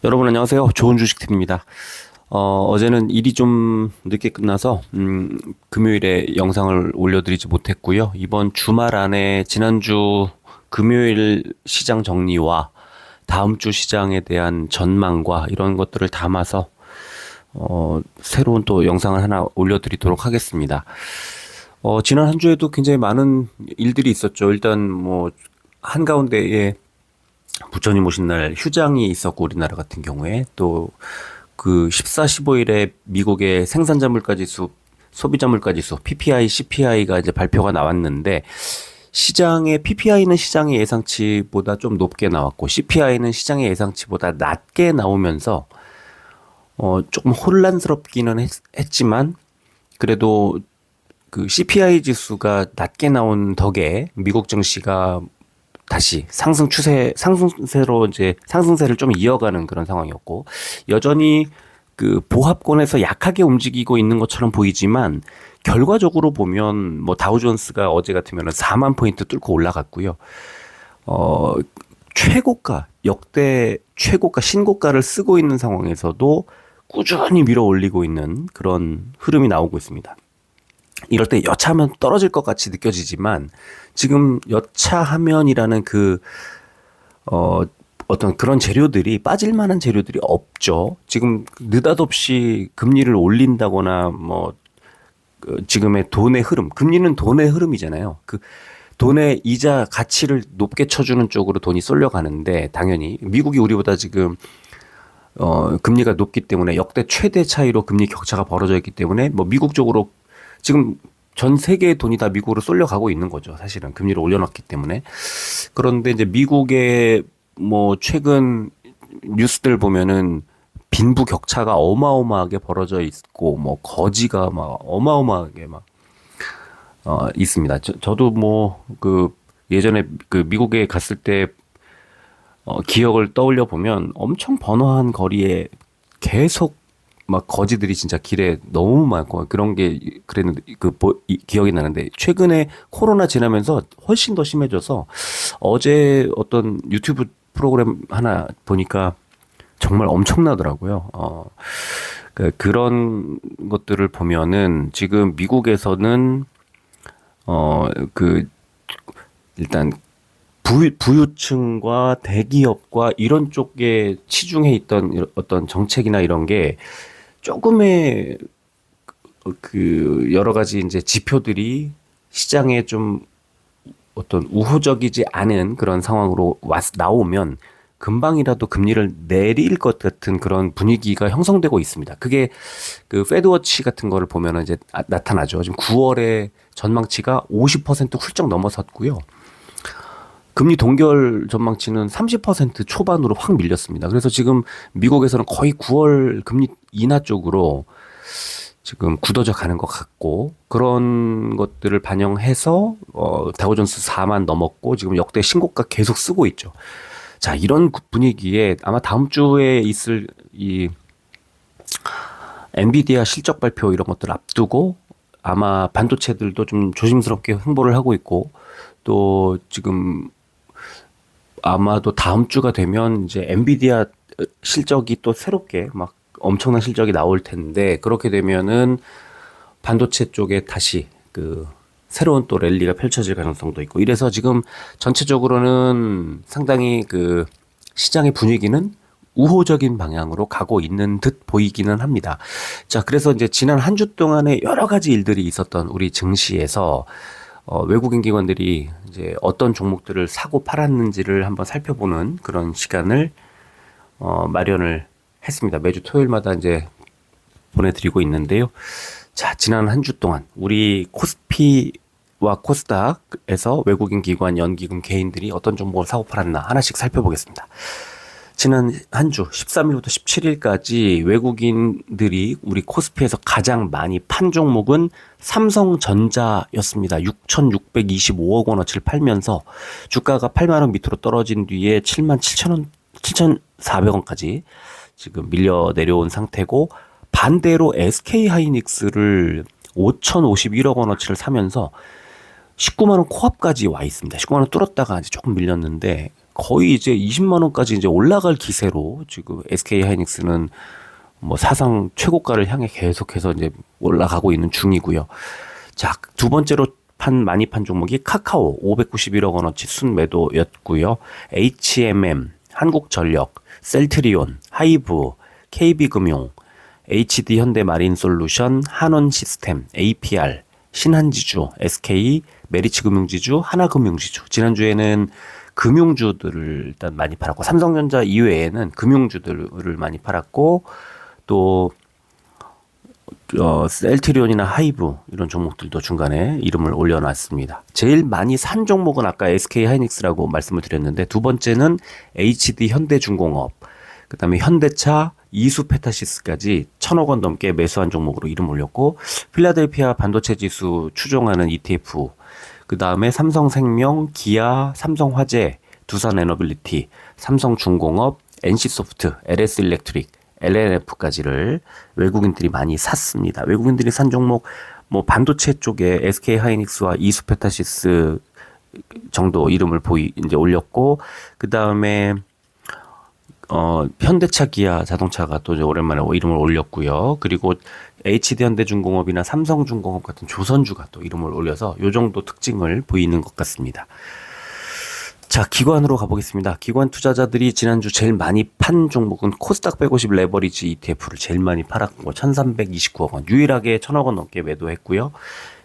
여러분 안녕하세요. 좋은 주식팀입니다. 어제는 일이 좀 늦게 끝나서 금요일에 영상을 올려드리지 못했고요. 이번 주말 안에 지난주 금요일 시장 정리와 다음 주 시장에 대한 전망과 이런 것들을 담아서 새로운 또 영상을 하나 올려드리도록 하겠습니다. 지난 한 주에도 굉장히 많은 일들이 있었죠. 일단 뭐 한가운데에 부처님 오신 날 휴장이 있었고, 우리나라 같은 경우에 또 그 14, 15일에 미국의 생산자 물가지수, 소비자 물가지수 PPI, CPI가 이제 발표가 나왔는데, 시장의 PPI는 시장의 예상치보다 좀 높게 나왔고 CPI는 시장의 예상치보다 낮게 나오면서 조금 혼란스럽기는 했지만, 그래도 그 CPI 지수가 낮게 나온 덕에 미국 증시가 다시 상승세로 이제 상승세를 좀 이어가는 그런 상황이었고, 여전히 그 보합권에서 약하게 움직이고 있는 것처럼 보이지만, 결과적으로 보면 뭐 다우존스가 어제 같으면 4만 포인트 뚫고 올라갔고요. 최고가, 역대 최고가, 신고가를 쓰고 있는 상황에서도 꾸준히 밀어 올리고 있는 그런 흐름이 나오고 있습니다. 이럴 때 여차하면 떨어질 것 같이 느껴지지만, 지금 여차하면이라는 어떤 그런 재료들이, 빠질 만한 재료들이 없죠. 지금 느닷없이 금리를 올린다거나 지금의 돈의 흐름, 금리는 돈의 흐름이잖아요. 그 돈의 이자 가치를 높게 쳐주는 쪽으로 돈이 쏠려가는데, 당연히 미국이 우리보다 지금 금리가 높기 때문에 역대 최대 차이로 금리 격차가 벌어져 있기 때문에 미국 쪽으로 지금 전 세계의 돈이 다 미국으로 쏠려가고 있는 거죠. 사실은 금리를 올려놨기 때문에. 그런데 이제 미국의 최근 뉴스들 보면은 빈부 격차가 어마어마하게 벌어져 있고, 거지가 어마어마하게 있습니다. 저도 예전에 그 미국에 갔을 때 기억을 떠올려 보면, 엄청 번화한 거리에 계속 거지들이 진짜 길에 너무 많고 그런 게 그랬는데, 기억이 나는데, 최근에 코로나 지나면서 훨씬 더 심해져서, 어제 어떤 유튜브 프로그램 하나 보니까 정말 엄청나더라고요. 그런 것들을 보면은 지금 미국에서는 일단 부유층과 대기업과 이런 쪽에 치중해 있던 어떤 정책이나 이런 게 조금의 여러 가지 이제 지표들이 시장에 좀 어떤 우호적이지 않은 그런 상황으로 나오면 금방이라도 금리를 내릴 것 같은 그런 분위기가 형성되고 있습니다. 그게 그 페드워치 같은 거를 보면은 이제 나타나죠. 지금 9월에 전망치가 50% 훌쩍 넘어섰고요. 금리 동결 전망치는 30% 초반으로 확 밀렸습니다. 그래서 지금 미국에서는 거의 9월 금리 인하 쪽으로 지금 굳어져 가는 것 같고, 그런 것들을 반영해서 다우존스 4만 넘었고 지금 역대 신고가 계속 쓰고 있죠. 자, 이런 분위기에 아마 다음 주에 있을 이 엔비디아 실적 발표 이런 것들 앞두고 아마 반도체들도 좀 조심스럽게 홍보를 하고 있고, 또 지금 아마도 다음 주가 되면 이제 엔비디아 실적이 또 새롭게 엄청난 실적이 나올 텐데, 그렇게 되면은 반도체 쪽에 다시 새로운 또 랠리가 펼쳐질 가능성도 있고, 이래서 지금 전체적으로는 상당히 시장의 분위기는 우호적인 방향으로 가고 있는 듯 보이기는 합니다. 자, 그래서 이제 지난 한 주 동안에 여러 가지 일들이 있었던 우리 증시에서 외국인 기관들이 이제 어떤 종목들을 사고 팔았는지를 한번 살펴보는 그런 시간을 마련을 했습니다. 매주 토요일마다 이제 보내드리고 있는데요. 자, 지난 한 주 동안 우리 코스피와 코스닥에서 외국인 기관, 연기금, 개인들이 어떤 종목을 사고 팔았나 하나씩 살펴보겠습니다. 지난 한 주 13일부터 17일까지 외국인들이 우리 코스피에서 가장 많이 판 종목은 삼성전자였습니다. 6,625억 원어치를 팔면서 주가가 8만 원 밑으로 떨어진 뒤에 7만 7,400원까지 지금 밀려 내려온 상태고, 반대로 SK하이닉스를 5,051억 원어치를 사면서 19만 원 코앞까지 와 있습니다. 19만 원 뚫었다가 이제 조금 밀렸는데 거의 이제 20만 원까지 이제 올라갈 기세로 지금 SK 하이닉스는 뭐 사상 최고가를 향해 계속해서 이제 올라가고 있는 중이고요. 자, 두 번째로 많이 판 종목이 카카오 591억 원어치 순매도였고요. HMM, 한국전력, 셀트리온, 하이브, KB금융, HD 현대마린솔루션, 한원시스템, APR, 신한지주, SK, 메리츠금융지주, 하나금융지주. 지난주에는 금융주들을 일단 많이 팔았고, 삼성전자 이외에는 금융주들을 많이 팔았고, 또 셀트리온이나 하이브 이런 종목들도 중간에 이름을 올려놨습니다. 제일 많이 산 종목은 아까 SK 하이닉스라고 말씀을 드렸는데, 두 번째는 HD 현대중공업, 그다음에 현대차, 이수페타시스까지 1,000억 원 넘게 매수한 종목으로 이름 올렸고, 필라델피아 반도체 지수 추종하는 ETF, 그다음에 삼성생명, 기아, 삼성화재, 두산에너빌리티, 삼성중공업, NC소프트, LS일렉트릭, LNF까지를 외국인들이 많이 샀습니다. 외국인들이 산 종목 뭐 반도체 쪽에 SK 하이닉스와 이수페타시스 정도 이름을 이제 올렸고, 그다음에 현대차, 기아 자동차가 또 이제 오랜만에 이름을 올렸고요. 그리고 HD 현대중공업이나 삼성중공업 같은 조선주가 또 이름을 올려서 요 정도 특징을 보이는 것 같습니다. 자, 기관으로 가보겠습니다. 기관 투자자들이 지난주 제일 많이 판 종목은 코스닥 150 레버리지 ETF를 제일 많이 팔았고 1,329억 원, 유일하게 1,000억 원 넘게 매도했고요.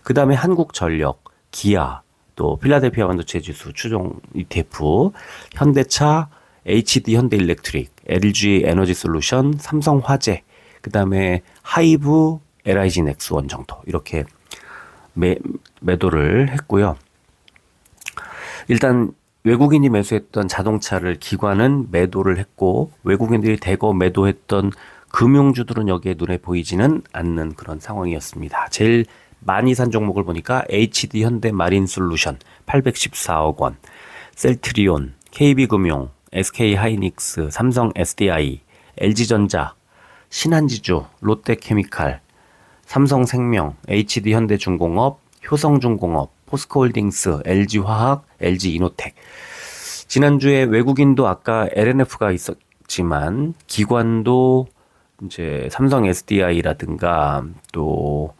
그 다음에 한국전력, 기아, 또 필라델피아 반도체 지수 추종 ETF, 현대차, HD 현대일렉트릭, LG 에너지솔루션, 삼성화재, 그 다음에 하이브, LIG 넥스원 정도 이렇게 매도를 했고요. 일단 외국인이 매수했던 자동차를 기관은 매도를 했고, 외국인들이 대거 매도했던 금융주들은 여기에 눈에 보이지는 않는 그런 상황이었습니다. 제일 많이 산 종목을 보니까 HD 현대마린솔루션 814억 원, 셀트리온, KB금융, SK하이닉스, 삼성 SDI, LG전자, 신한지주, 롯데케미칼, 삼성생명, HD현대중공업, 효성중공업, 포스코홀딩스, LG화학, LG이노텍. 지난주에 외국인도 아까 LNF가 있었지만 기관도 이제 삼성 SDI라든가 또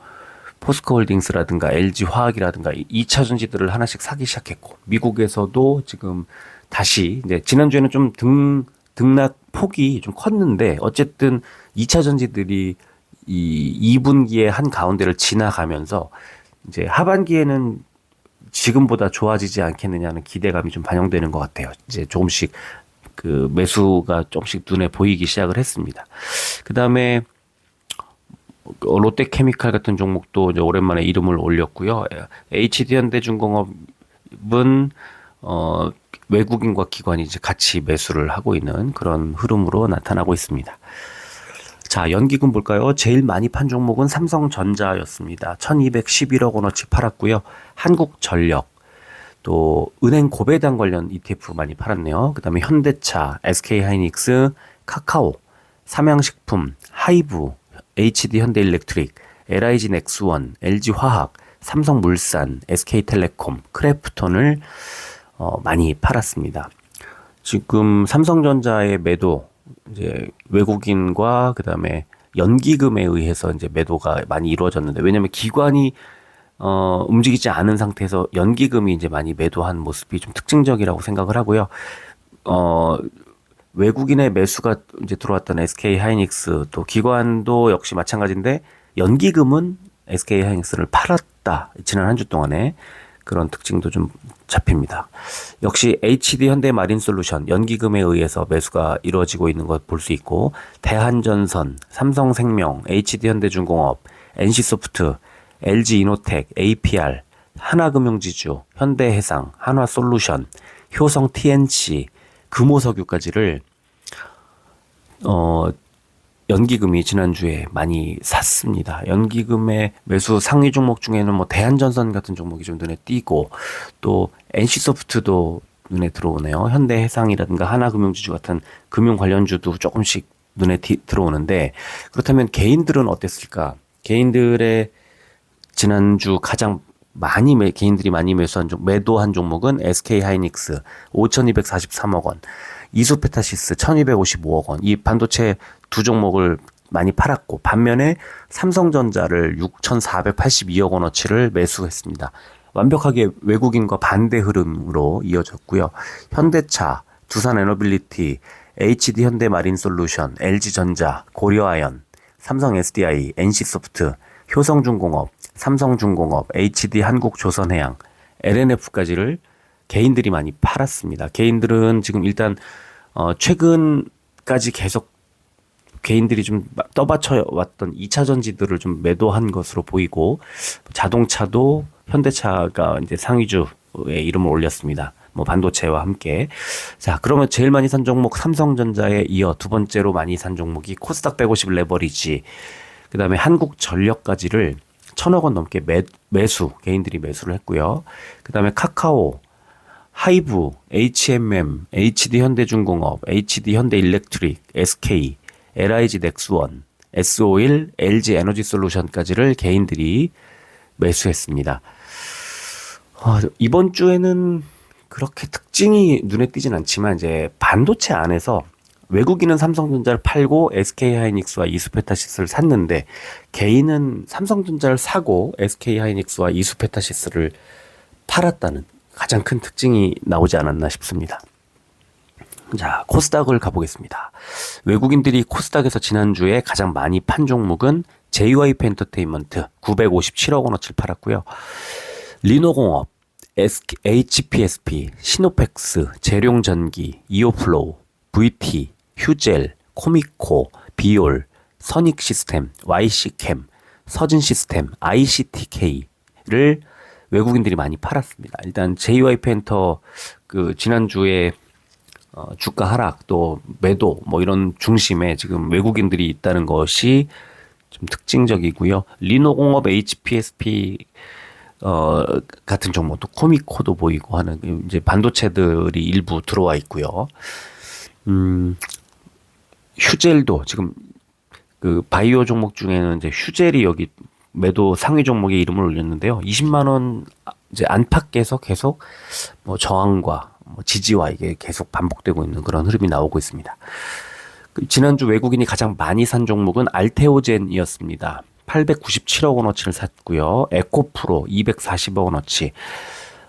포스코홀딩스라든가 LG화학이라든가 2차 전지들을 하나씩 사기 시작했고, 미국에서도 지금 다시 이제 지난주에는 좀 등락 폭이 좀 컸는데 어쨌든 2차 전지들이 이 2분기에 한 가운데를 지나가면서 이제 하반기에는 지금보다 좋아지지 않겠느냐는 기대감이 좀 반영되는 것 같아요. 이제 조금씩 그 매수가 조금씩 눈에 보이기 시작을 했습니다. 그 다음에 롯데케미칼 같은 종목도 이제 오랜만에 이름을 올렸고요. HD현대중공업은 외국인과 기관이 이제 같이 매수를 하고 있는 그런 흐름으로 나타나고 있습니다. 자, 연기금 볼까요? 제일 많이 판 종목은 삼성전자였습니다. 1,211억 원어치 팔았고요. 한국전력, 또 은행 고배당 관련 ETF 많이 팔았네요. 그 다음에 현대차, SK하이닉스, 카카오, 삼양식품, 하이브, HD 현대일렉트릭, LIG 넥스원, LG화학, 삼성물산, SK텔레콤, 크래프톤을 많이 팔았습니다. 지금 삼성전자의 매도, 이제 외국인과 그다음에 연기금에 의해서 이제 매도가 많이 이루어졌는데, 왜냐하면 기관이 움직이지 않은 상태에서 연기금이 이제 많이 매도한 모습이 좀 특징적이라고 생각을 하고요. 외국인의 매수가 이제 들어왔던 SK 하이닉스, 또 기관도 역시 마찬가지인데 연기금은 SK 하이닉스를 팔았다. 지난 한 주 동안에 그런 특징도 좀 잡힙니다. 역시 HD 현대마린솔루션 연기금에 의해서 매수가 이루어지고 있는 것 볼 수 있고, 대한전선, 삼성생명, HD 현대중공업, NC소프트, LG이노텍, APR, 하나금융지주, 현대해상, 한화솔루션, 효성 TNC, 금호석유까지를 연기금이 지난주에 많이 샀습니다. 연기금의 매수 상위 종목 중에는 뭐 대한전선 같은 종목이 좀 눈에 띄고, 또 NC소프트도 눈에 들어오네요. 현대해상이라든가 하나금융지주 같은 금융 관련주도 조금씩 눈에 들어오는데, 그렇다면 개인들은 어땠을까? 개인들의 지난주 가장 개인들이 많이 매도한 종목은 SK 하이닉스 5,243억 원, 이수페타시스 1,255억 원. 이 반도체 두 종목을 많이 팔았고, 반면에 삼성전자를 6,482억 원어치를 매수했습니다. 완벽하게 외국인과 반대 흐름으로 이어졌고요. 현대차, 두산에너빌리티, HD 현대마린솔루션, LG전자, 고려아연, 삼성 SDI, NC소프트, 효성중공업, 삼성중공업, HD 한국조선해양, LNF까지를 개인들이 많이 팔았습니다. 개인들은 지금 일단 최근까지 계속 개인들이 좀 떠받쳐 왔던 2차 전지들을 좀 매도한 것으로 보이고, 자동차도 현대차가 이제 상위주에 이름을 올렸습니다. 뭐 반도체와 함께. 자, 그러면 제일 많이 산 종목 삼성전자에 이어 두 번째로 많이 산 종목이 코스닥 150 레버리지, 그다음에 한국전력까지를 1,000억 원 넘게 개인들이 매수를 했고요. 그다음에 카카오, 하이브, HMM, HD 현대중공업, HD 현대일렉트릭, SK, LIG 넥스원, S51, LG 에너지솔루션까지를 개인들이 매수했습니다. 이번 주에는 그렇게 특징이 눈에 띄진 않지만, 이제 반도체 안에서 외국인은 삼성전자를 팔고 SK 하이닉스와 이수페타시스를 샀는데, 개인은 삼성전자를 사고 SK 하이닉스와 이수페타시스를 팔았다는 가장 큰 특징이 나오지 않았나 싶습니다. 자, 코스닥을 가보겠습니다. 외국인들이 코스닥에서 지난주에 가장 많이 판 종목은 JYP 엔터테인먼트 957억 원어치를 팔았고요. 리노공업, HPSP, 시노펙스, 재룡전기, 이오플로우, VT, 휴젤, 코미코, 비올, 선익시스템, YC캠, 서진시스템, ICTK를 외국인들이 많이 팔았습니다. 일단 JYP 엔터 지난주에 주가 하락, 또 매도, 뭐 이런 중심에 지금 외국인들이 있다는 것이 좀 특징적이고요. 리노공업, HPSP 같은 종목도 코미코도 보이고 하는 이제 반도체들이 일부 들어와 있고요. 휴젤도 지금 바이오 종목 중에는 이제 휴젤이 여기 매도 상위 종목에 이름을 올렸는데요. 20만 원 이제 안팎에서 계속 뭐 저항과 지지와 이게 계속 반복되고 있는 그런 흐름이 나오고 있습니다. 지난주 외국인이 가장 많이 산 종목은 알테오젠이었습니다. 897억 원어치를 샀고요. 에코프로 240억 원어치,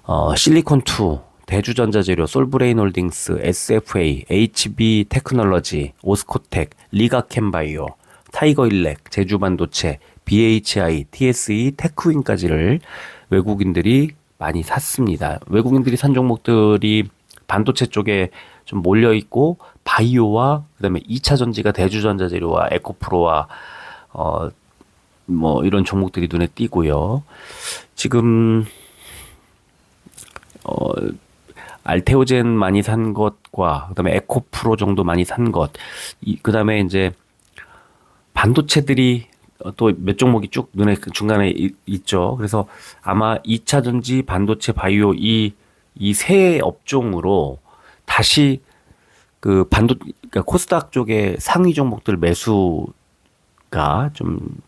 실리콘2, 대주전자재료, 솔브레인홀딩스, SFA, HB 테크놀로지, 오스코텍, 리가캠바이오, 타이거일렉, 제주반도체, BHI, TSE, 테크윈까지를 외국인들이 많이 샀습니다. 외국인들이 산 종목들이 반도체 쪽에 좀 몰려있고, 바이오와 그다음에 2차 전지가 대주전자재료와 에코프로와 뭐 이런 종목들이 눈에 띄고요. 지금 알테오젠 많이 산 것과 그다음에 에코프로 정도 많이 산 것, 그다음에 이제 반도체들이 또 몇 종목이 쭉 눈에 중간에 있죠. 그래서 아마 2차 전지, 반도체, 바이오 이 세 업종으로 다시 그러니까 코스닥 쪽에 상위 종목들 매수가 좀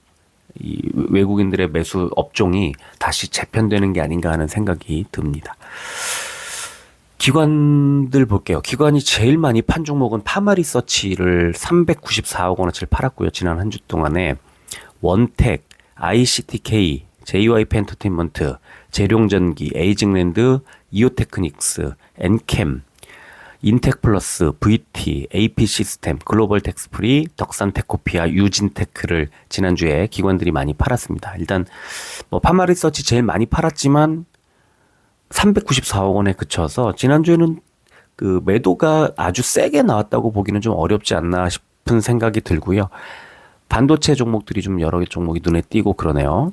이 외국인들의 매수 업종이 다시 재편되는 게 아닌가 하는 생각이 듭니다. 기관들 볼게요. 기관이 제일 많이 판 종목은 파마리서치를 394억 원어치를 팔았고요. 지난 한 주 동안에 원텍, ICTK, JYP 엔터테인먼트, 재룡전기, 에이징랜드, 이오테크닉스, 엔캠, 인텍플러스, VT, AP시스템, 글로벌 텍스프리, 덕산테코피아, 유진테크를 지난주에 기관들이 많이 팔았습니다. 일단 뭐 파마리서치 제일 많이 팔았지만 394억 원에 그쳐서 지난주에는 그 매도가 아주 세게 나왔다고 보기는 좀 어렵지 않나 싶은 생각이 들고요. 반도체 종목들이 좀 여러 개 종목이 눈에 띄고 그러네요.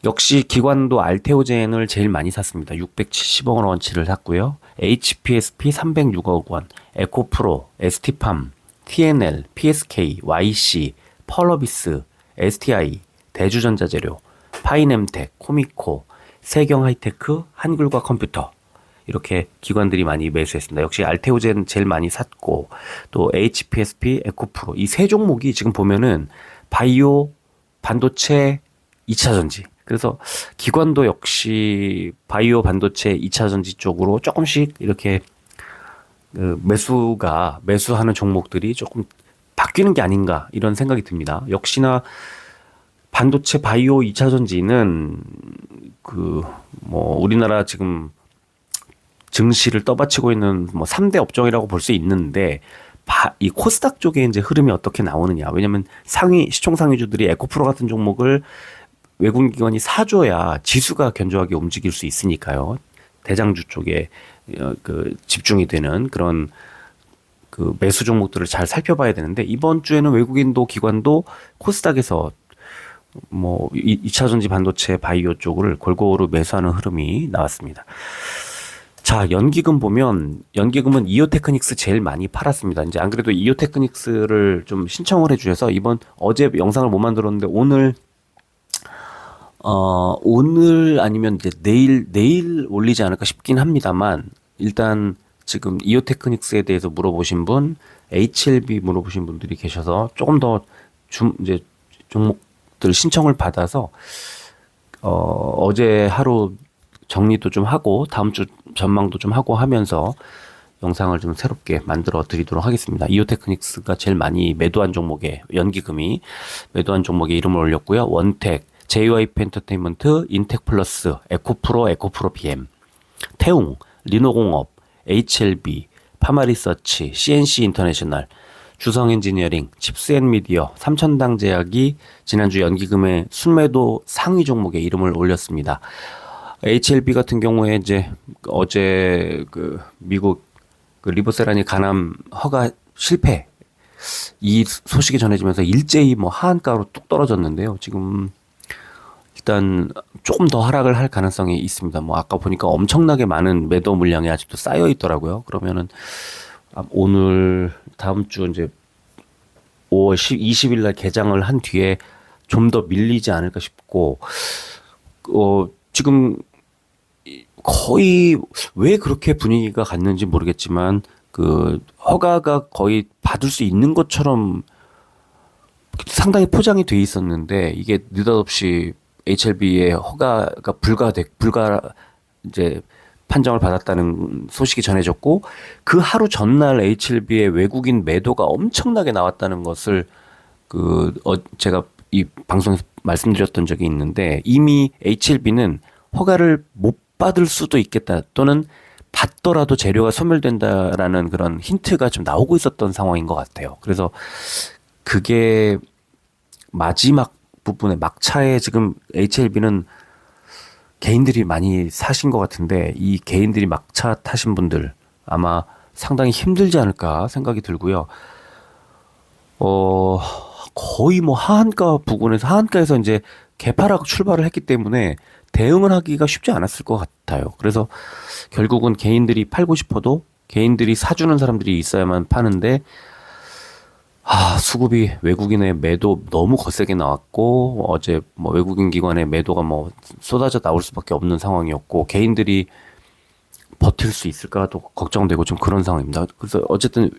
역시 기관도 알테오젠을 제일 많이 샀습니다. 670억 원어치를 샀고요. HPSP 306억 원, 에코프로, ST팜, TNL, PSK, YC, 펄어비스, STI, 대주전자재료, 파이nem텍, 코미코, 세경하이테크, 한글과 컴퓨터, 이렇게 기관들이 많이 매수했습니다. 역시 알테오젠 제일 많이 샀고, 또 HPSP, 에코프로 이 세 종목이 지금 보면은 바이오, 반도체, 2차 전지 그래서 기관도 역시 바이오 반도체 2차 전지 쪽으로 조금씩 이렇게 매수하는 종목들이 조금 바뀌는 게 아닌가 이런 생각이 듭니다. 역시나 반도체 바이오 2차 전지는 우리나라 지금 증시를 떠받치고 있는 3대 업종이라고 볼 수 있는데 이 코스닥 쪽에 이제 흐름이 어떻게 나오느냐. 왜냐면 시총 상위주들이 에코프로 같은 종목을 외국 기관이 사줘야 지수가 견조하게 움직일 수 있으니까요. 대장주 쪽에 집중이 되는 그런 매수 종목들을 잘 살펴봐야 되는데 이번 주에는 외국인도 기관도 코스닥에서 2차 전지 반도체 바이오 쪽을 골고루 매수하는 흐름이 나왔습니다. 자, 연기금은 이오테크닉스 제일 많이 팔았습니다. 이제 안 그래도 이오테크닉스를 좀 신청을 해주셔서 어제 영상을 못 만들었는데 오늘 아니면 이제 내일 올리지 않을까 싶긴 합니다만 일단 지금 이오테크닉스에 대해서 물어보신 분, HLB 물어보신 분들이 계셔서 조금 더 이제 종목들 신청을 받아서 어제 하루 정리도 좀 하고 다음 주 전망도 좀 하고 하면서 영상을 좀 새롭게 만들어 드리도록 하겠습니다. 이오테크닉스가 제일 많이 연기금이 매도한 종목에 이름을 올렸고요. 원텍, JYP 엔터테인먼트, 인텍플러스, 에코프로 BM, 태웅, 리노공업, HLB, 파마리서치, CNC 인터내셔널, 주성엔지니어링, 칩스앤미디어, 삼천당제약이 지난주 연기금의 순매도 상위 종목에 이름을 올렸습니다. HLB 같은 경우에 이제 어제 미국 리보세라니 간암 허가 실패 이 소식이 전해지면서 일제히 하한가로 뚝 떨어졌는데요. 지금 일단 조금 더 하락을 할 가능성이 있습니다. 아까 보니까 엄청나게 많은 매도 물량이 아직도 쌓여 있더라고요. 그러면은 오늘 다음 주 이제 5월 20일 날 개장을 한 뒤에 좀 더 밀리지 않을까 싶고 지금 거의 왜 그렇게 분위기가 갔는지 모르겠지만 허가가 거의 받을 수 있는 것처럼 상당히 포장이 돼 있었는데 이게 느닷없이 HLB의 허가가 이제 판정을 받았다는 소식이 전해졌고 그 하루 전날 HLB의 외국인 매도가 엄청나게 나왔다는 것을 제가 이 방송에서 말씀드렸던 적이 있는데 이미 HLB는 허가를 못 받을 수도 있겠다 또는 받더라도 재료가 소멸된다라는 그런 힌트가 좀 나오고 있었던 상황인 것 같아요. 그래서 그게 마지막 부분에 막차에 지금 HLB는 개인들이 많이 사신 것 같은데 이 개인들이 막차 타신 분들 아마 상당히 힘들지 않을까 생각이 들고요. 거의 하한가에서 이제 개파락 출발을 했기 때문에 대응을 하기가 쉽지 않았을 것 같아요. 그래서 결국은 개인들이 팔고 싶어도 개인들이 사주는 사람들이 있어야만 파는데 수급이 외국인의 매도 너무 거세게 나왔고 어제 외국인 기관의 매도가 쏟아져 나올 수밖에 없는 상황이었고 개인들이 버틸 수 있을까도 걱정되고 좀 그런 상황입니다. 그래서 어쨌든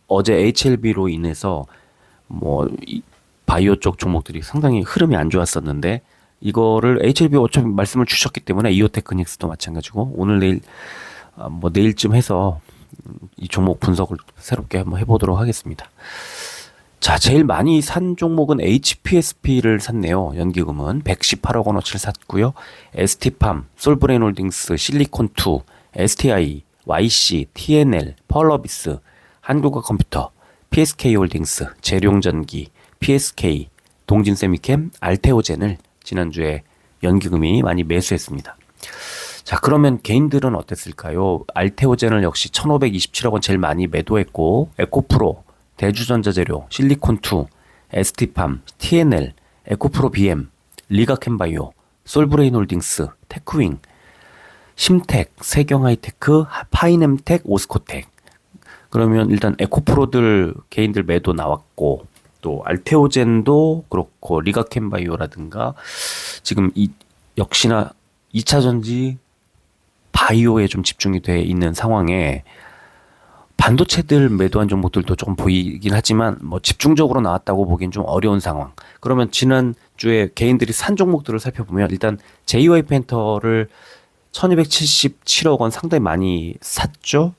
어제 HLB로 인해서 바이오 쪽 종목들이 상당히 흐름이 안 좋았었는데 이거를 HLB 어차피 말씀을 주셨기 때문에 이오테크닉스도 마찬가지고 오늘 내일쯤 해서 이 종목 분석을 새롭게 한번 해보도록 하겠습니다. 자, 제일 많이 산 종목은 HPSP를 샀네요. 연기금은 118억 원어치를 샀고요. ST팜, 솔브레인홀딩스, 실리콘2, STI, YC, TNL, 펄러비스, 한국어컴퓨터, PSK홀딩스, 재룡전기, PSK, 동진세미캠, 알테오젠을 지난주에 연기금이 많이 매수했습니다. 자, 그러면 개인들은 어땠을까요? 알테오젠을 역시 1527억 원 제일 많이 매도했고 에코프로, 대주전자재료, 실리콘2, ST팜, TNL, 에코프로 BM, 리가캠바이오, 솔브레인홀딩스, 테크윙, 심텍, 세경하이테크, 파이nem텍, 오스코텍. 그러면 일단 에코프로들 개인들 매도 나왔고 또 알테오젠도 그렇고 리가캠바이오라든가 지금 역시나 2차 전지 바이오에 좀 집중이 돼 있는 상황에 반도체들 매도한 종목들도 조금 보이긴 하지만 뭐 집중적으로 나왔다고 보기엔 좀 어려운 상황. 그러면 지난주에 개인들이 산 종목들을 살펴보면 일단 JY펜터를 1277억 원 상당히 많이 샀죠.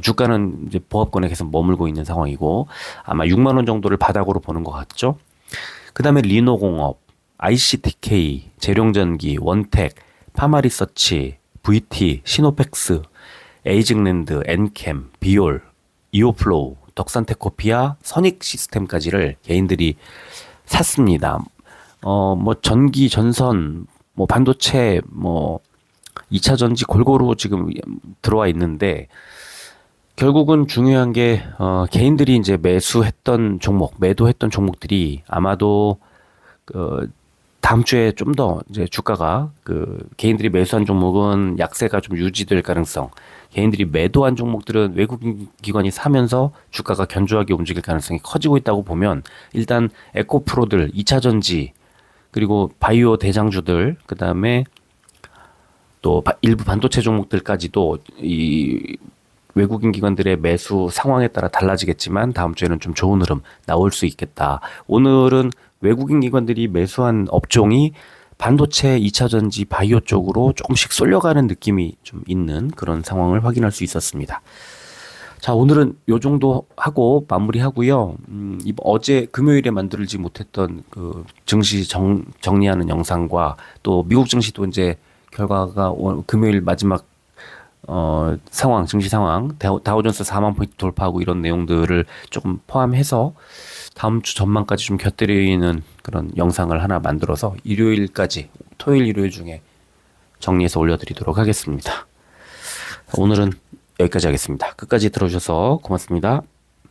주가는 이제 보합권에 계속 머물고 있는 상황이고 아마 6만 원 정도를 바닥으로 보는 것 같죠. 그다음에 리노공업, ICTK, 재룡전기, 원택, 파마리서치, VT, 시노펙스, 에이징랜드, 엔캠, 비올, 이오플로우, 덕산테코피아, 선익시스템까지를 개인들이 샀습니다. 뭐 전기, 전선, 뭐 반도체, 뭐 2차 전지 골고루 지금 들어와 있는데 결국은 중요한 게 개인들이 이제 매수했던 종목, 매도했던 종목들이 아마도 다음 주에 좀 더 이제 주가가 개인들이 매수한 종목은 약세가 좀 유지될 가능성, 개인들이 매도한 종목들은 외국인 기관이 사면서 주가가 견조하게 움직일 가능성이 커지고 있다고 보면 일단 에코프로들, 2차 전지, 그리고 바이오 대장주들, 그다음에 또 일부 반도체 종목들까지도 이 외국인 기관들의 매수 상황에 따라 달라지겠지만 다음 주에는 좀 좋은 흐름 나올 수 있겠다. 오늘은 외국인 기관들이 매수한 업종이 반도체, 2차 전지, 바이오 쪽으로 조금씩 쏠려가는 느낌이 좀 있는 그런 상황을 확인할 수 있었습니다. 자, 오늘은 요 정도 하고 마무리하고요. 어제 금요일에 만들지 못했던 증시 정리하는 영상과 또 미국 증시도 이제 결과가 금요일 마지막 상황, 증시 상황, 다우존스 4만 포인트 돌파하고 이런 내용들을 조금 포함해서 다음 주 전망까지 좀 곁들이는 그런 영상을 하나 만들어서 일요일까지, 토요일, 일요일 중에 정리해서 올려드리도록 하겠습니다. 오늘은 여기까지 하겠습니다. 끝까지 들어주셔서 고맙습니다.